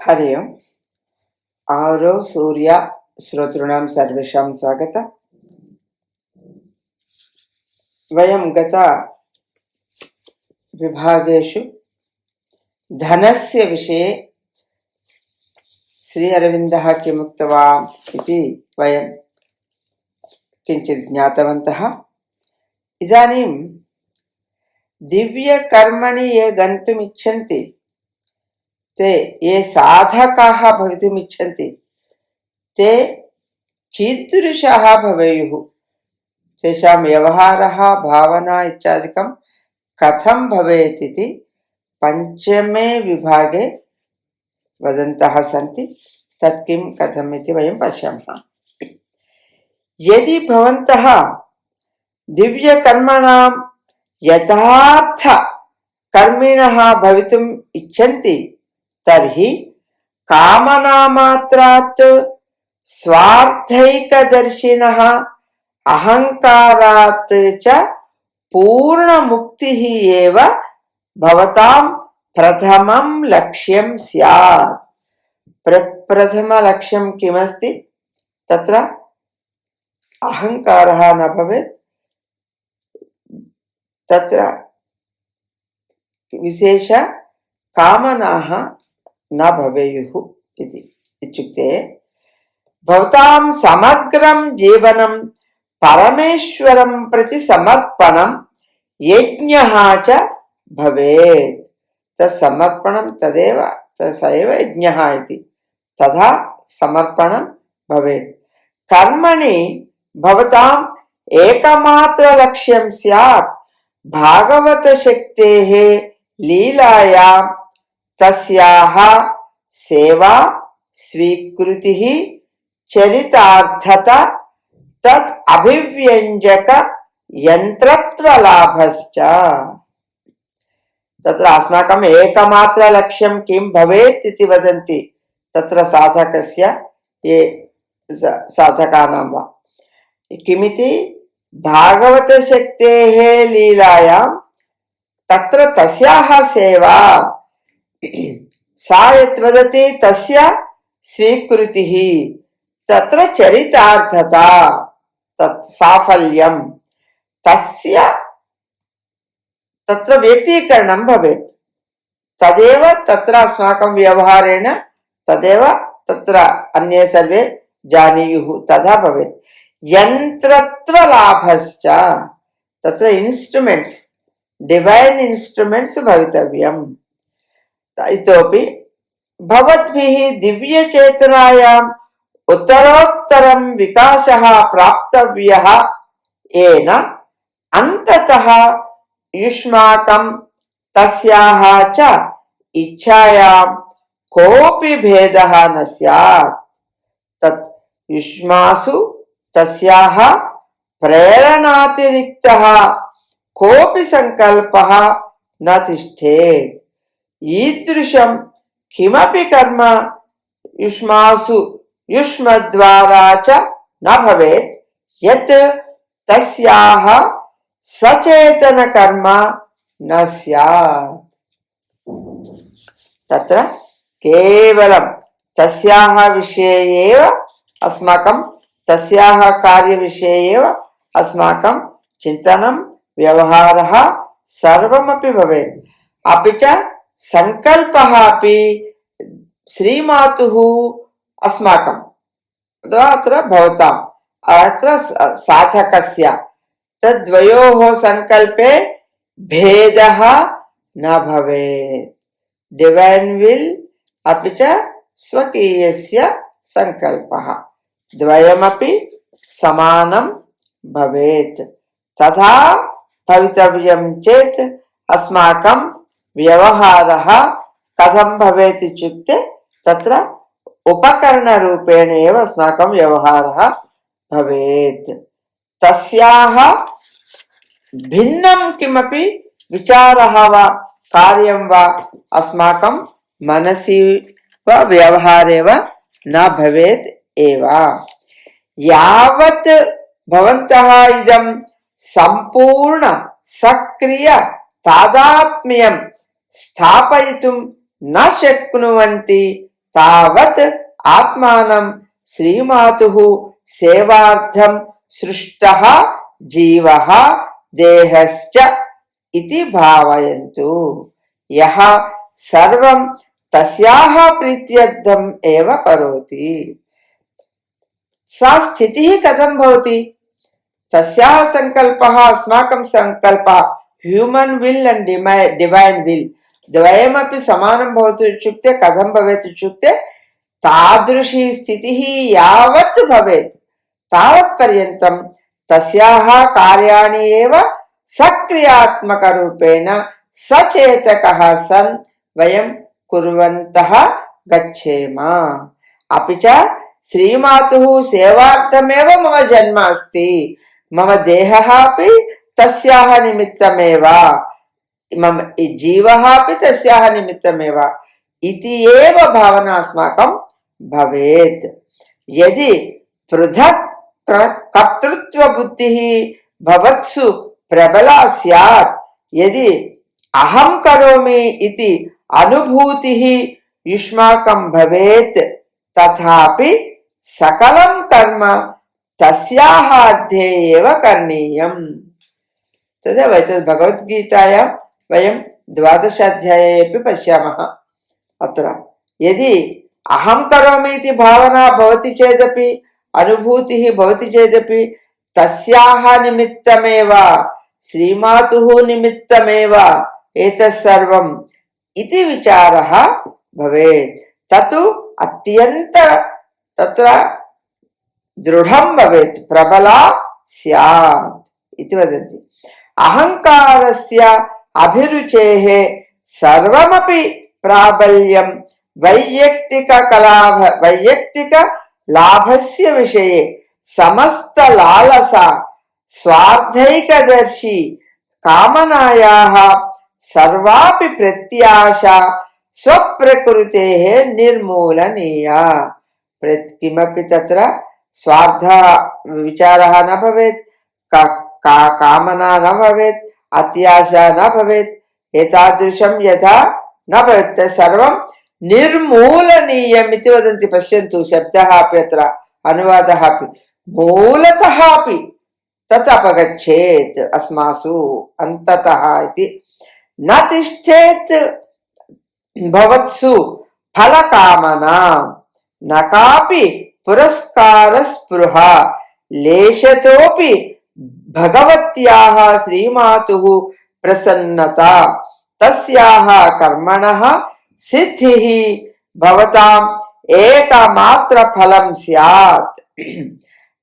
हरि ओम्। आरो सूर्य श्रोतॄणां सर्वेषां स्वागतम्। वयं गत विभागेषु धनस्य विषये श्री अरविन्दः किमुक्तवान् इति वयं किञ्चित् ज्ञातवन्तः। इदानीं दिव्यकर्मणि ये गन्तुम् इच्छन्ति ते ये साधकाः भवितुम् इच्छन्ति ते कीदृशाः भवेयुः, तेषां व्यवहारः भावना इत्यादिकं कथं भवेत् इति पञ्चमे विभागे वदन्तः सन्ति। तत् किं कथम् इति वयं पश्यामः। यदि भवन्तः दिव्यकर्मणां यथार्थ कर्मिणः भवितुम् इच्छन्ति तर्हि कामनामात्रात् स्वार्थैकदर्शिनः अहङ्कारात् च पूर्णमुक्तिः एव भवतां प्रथमं लक्ष्यं स्यात्। प्रथमलक्ष्यं किमस्ति? तत्र अहङ्कारः न भवेत्, तत्र विशेष कामनाः न भवेयुः इति। इत्युक्ते भवतां समग्रं जीवनं परमेश्वरं प्रति समर्पणं यज्ञः च भवेत्। तत्समर्पणं तदेव स एव यज्ञः इति, तथा समर्पणं भवेत्। कर्मणि भवताम् एकमात्रलक्ष्यं स्यात् भागवतशक्तेः लीलायां तस्याः सेवा स्वीकृतिः चरितार्थता तत् अभिव्यञ्जक यन्त्रत्वलाभश्च। तत्र अस्माकम् एकमात्रलक्ष्यं किं भवेत् इति वदन्ति तत्र साधकस्य ये साधकानां वा किमिति भागवतशक्तेः लीलायां तत्र तस्याः सेवा सा यत् वदति तस्य स्वीकृतिः, तत्र चरितार्थता तत् साफल्यं तस्य तत्र व्यक्तीकरणं भवेत्। तदेव तत्र अस्माकं व्यवहारेण तदेव तत्र अन्ये सर्वे जानीयुः, तथा भवेत्। यन्त्रत्वलाभश्च, तत्र इन्स्ट्रुमेण्ट्स्, डिवैन् इन्स्ट्रुमेण्ट्स् भवितव्यम्। इतोपि भवद्भिः दिव्यचेतनायाम् उत्तरोत्तरं विकासः प्राप्तव्यः, येन अन्ततः युष्माकं तस्याः च इच्छायां कोऽपि भेदः न स्यात्। तत् युष्मासु तस्याः प्रेरणातिरिक्तः कोऽपि संकल्पः न तिष्ठेत्। ईदृशं किमपि कर्म युष्मासु युष्मद्वारा च न भवेत् यत् तस्याः सचेतन कर्म न स्यात्। तत्र केवलं तस्याः विषये एव अस्माकं, तस्याः कार्यविषये एव अस्माकं चिन्तनं व्यवहारः सर्वमपि भवेत्। अपि च संकल्पः अपि श्रीमातुः अस्माकं अथवा अत्र भवताम् अत्र साधकस्य तद्वयोः संकल्पे भेदः न भवेत्। डिवैन् विल् अपि च स्वकीयस्य संकल्पः द्वयमपि समानं भवेत्। तथा भवितव्यं चेत् अस्माकं व्यवहारः कथं भवेत् इत्युक्ते तत्र उपकरणरूपेण एव अस्माकं व्यवहारः भवेत्। तस्याः भिन्नं किमपि विचारः वा कार्यं वा अस्माकं मनसि वा व्यवहारे वा न भवेत् एव। यावत् भवन्तः इदं सम्पूर्ण सक्रिय तादात्म्यं स्थापयितुं न शक्नुवन्ति तावत् आत्मानं श्रीमातुः सेवार्थं सृष्टः जीवः देहश्च इति भावयन्तु। यः सर्वं तस्याः प्रीत्यर्थम् एव करोति। सा स्थितिः कथं भवति? तस्याः संकल्पः अस्माकं संकल्पः, human will and divine will द्वयमपि समानं भवतु इत्युक्ते कथं भवेत् इत्युक्ते तादृशी स्थितिः यावत् भवेत् तावत् पर्यन्तं तस्याः कार्याणि एव सक्रियात्मकरूपेण सचेतकः सन् वयं कुर्वन्तः गच्छेम। अपि च श्रीमातुः सेवार्थमेव मम जन्म अस्ति, मम देहः अपि तस्याः निमित्तमेव, मम जीवः अपि तस्याः निमित्तमेव इति एव भावना अस्माकं भवेत्। यदि पृथक् कर्तृत्वबुद्धिः भवत्सु प्रबला स्यात्, यदि अहं करोमि इति अनुभूतिः युष्माकं भवेत्, तथापि सकलं कर्म तस्याः अर्थे एव करणीयम्। तदेव एतद् भगवद्गीतायां वयं 12 अध्याये अपि पश्यामः। अत्र यदि अहं करोमि इति भावना भवति चेदपि, अनुभूतिः भवति चेदपि तस्याः निमित्तमेव, श्रीमातुः निमित्तमेव एतत् सर्वम् इति विचारः भवेत्। तत्तु अत्यन्त तत्र दृढं भवेत्, प्रबला स्यात् इति वदन्ति। अहङ्कारस्य अभिरुचेः सर्वमपि प्राबल्यं वैयक्तिकलाभस्य विषये समस्तलालसा स्वार्थैकदर्शी कामनायाः सर्वापि प्रत्याशा स्वप्रकृतेः निर्मूलनीया। किमपि तत्र स्वार्थ विचारः न भवेत्, कामना न भवेत्, अत्याशा न भवेत्, एतादृशं यथा न भवेत् सर्वं निर्मूलनीयम् इति वदन्ति। पश्यन्तु, शब्दः अपि अत्र अनुवादः अपि मूलतः अपि तत् अपगच्छेत् अस्मासु अन्ततः इति। न तिष्ठेत् भवत्सु फलकामना, न कापि पुरस्कारस्पृहा, लेशतोपि भगवत्याः श्रीमातुः प्रसन्नता, तस्याः कर्मणः सिद्धिः भवताम् एकमात्र फलं स्यात्।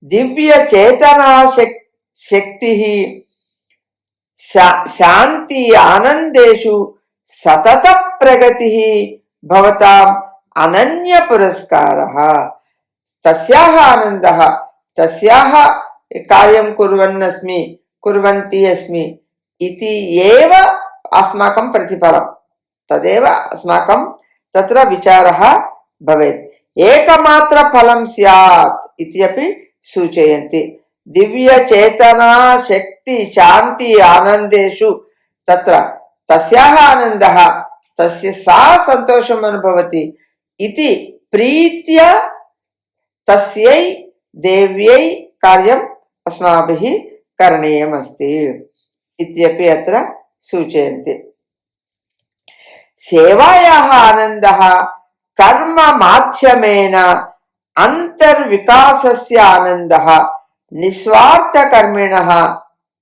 दिव्य चेतना शक्तिः शान्ति आनन्देषु सतत प्रगतिः भवताम् अनन्य पुरस्कारः। तस्याः आनन्दः, तस्याः कार्यं कुर्वन्ती अस्मि इति एव अस्माकं प्रतिफलं, तदेव अस्माकं तत्र विचारः भवेत्। एकमात्र फलं स्यात् इति अपि सूचयन्ति। दिव्य चेतना शक्ति शान्ति आनन्देषु, तत्र तस्याः आनन्दः, तस्य सा सन्तोषम् अनुभवति इति प्रीत्या तस्यै देव्यै कार्यम् अस्माभिः करणीयमस्ति इत्यपि अत्र सूचयन्ति। सेवायाः आनन्दः कर्म माध्यमेन अन्तर्विकासस्य आनन्दः निस्वार्थकर्मिणः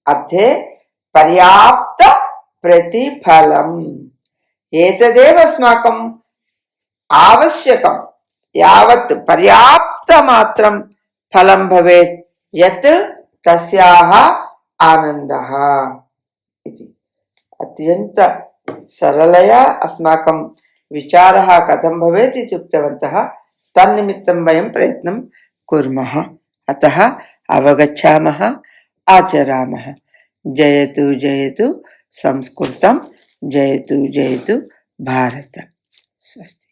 अर्थे पर्याप्त प्रतिफलम्। एतदेव अस्माकम् आवश्यकं, यावत् पर्याप्तमात्रं फलं भवेत् यत् तस्याः आनन्दः इति। अत्यन्त सरलया अस्माकं विचारः कथं भवेत् इति उक्तवन्तः। तन्निमित्तं वयं प्रयत्नं कुर्मः। अतः अवगच्छामः, आचरामः। जयतु जयतु संस्कृतं, जयतु जयतु भारतम्। स्वस्ति।